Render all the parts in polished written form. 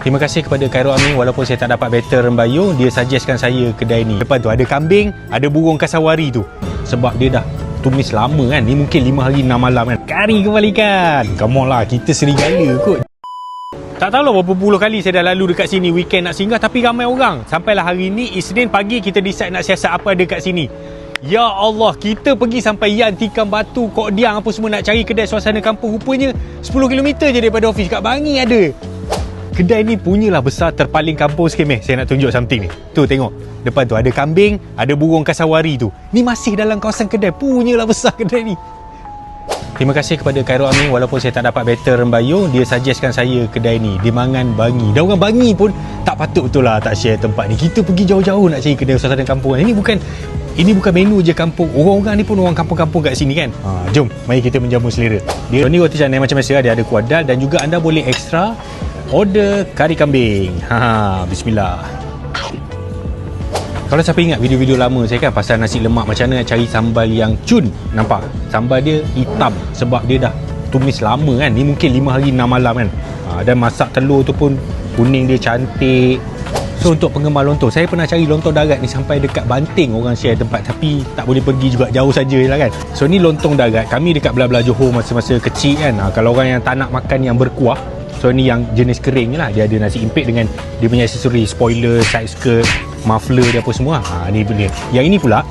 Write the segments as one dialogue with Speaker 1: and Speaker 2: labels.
Speaker 1: Terima kasih kepada Khairul Amin, walaupun saya tak dapat battle Rembayu, dia suggestkan saya kedai ni. Lepas tu ada kambing, ada burung kasawari tu. Sebab dia dah tumis lama kan. Ni mungkin 5 hari 6 malam kan. Kari kepala ikan. Come on lah, kita serigala kot. Tak tahu lah berapa puluh kali saya dah lalu dekat sini weekend nak singgah, tapi ramai orang. Sampailah hari ni Isnin pagi kita decide nak siasat apa ada kat sini. Ya Allah, kita pergi sampai Yan, Tikam Batu, Kok Diang apa semua nak cari kedai suasana kampung. Rupanya 10 km je daripada office. Kat Bangi ada. Kedai ni punyalah besar, terpaling kampung sikit meh. Saya nak tunjuk something ni. Tu tengok. Depan tu ada kambing, ada burung kasawari tu. Ni masih dalam kawasan kedai. Punyalah besar kedai ni. Terima kasih kepada Khairul Amin, walaupun saya tak dapat battle Rembayu, dia suggestkan saya kedai ni di Mangan Bangi. Dan orang Bangi pun tak patut betul lah tak share tempat ni. Kita pergi jauh-jauh nak cari kedai suasana kampung. Ini bukan menu je kampung. Orang-orang ni pun orang kampung-kampung kat sini kan. Jom, mari kita menjamu selera. Dia ni roti canai macam biasa, dia ada kuah dal dan juga anda boleh extra order kari kambing. Bismillah. Kalau siapa ingat video-video lama saya kan pasal nasi lemak macam mana nak cari sambal yang cun. Nampak? Sambal dia hitam sebab dia dah tumis lama kan. Ni mungkin 5 hari 6 malam kan. Dan masak telur tu pun kuning dia cantik. So untuk penggemar lontong, saya pernah cari lontong darat ni sampai dekat Banting orang share tempat, tapi tak boleh pergi juga, jauh saja lah kan. So ni lontong darat. Kami dekat belah-belah Johor masa-masa kecil kan. Kalau orang yang tak nak makan yang berkuah, so ni yang jenis kering lah. Dia ada nasi impit dengan dia punya aksesori, spoiler, side skirt, muffler dia apa semua. Ni benda. Yang ini pula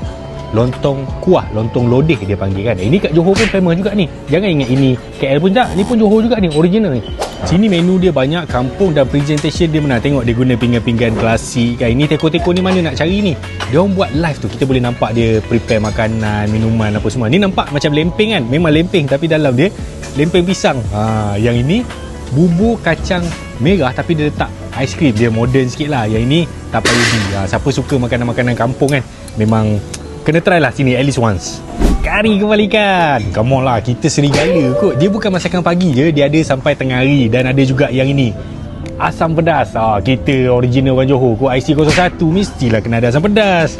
Speaker 1: lontong kuah, lontong lodeh dia panggil kan. Ini kat Johor pun famous juga ni. Jangan ingat ini KL pun tak. Ni pun Johor juga ni, original ni. Sini menu dia banyak, kampung dan presentation dia menang. Tengok dia guna pinggan-pinggan klasik kan. Ini teko-teko ni mana nak cari ni. Dia orang buat live tu, kita boleh nampak dia prepare makanan, minuman apa semua. Ni nampak macam lempeng kan. Memang lempeng tapi dalam dia lempeng pisang. Yang ini bubur kacang merah tapi dia letak aiskrim. Dia modern sikit lah. Yang ini tapayubi. Siapa suka makanan-makanan kampung kan, memang kena try lah sini at least once. Kari kepala ikan. Come on lah, kita serigala kot. Dia bukan masakan pagi je, dia ada sampai tengah hari. Dan ada juga yang ini, asam pedas. Kita original orang Johor kot, IC01 mestilah kena ada asam pedas.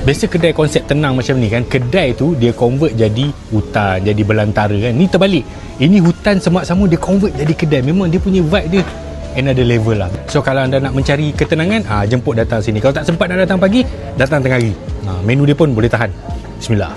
Speaker 1: Biasa kedai konsep tenang macam ni kan, kedai tu dia convert jadi hutan, jadi belantara kan. Ni terbalik. Ini hutan semak-sama, dia convert jadi kedai. Memang dia punya vibe dia another level lah. So kalau anda nak mencari ketenangan, jemput datang sini. Kalau tak sempat nak datang pagi, datang tengah hari. Menu dia pun boleh tahan. Bismillah.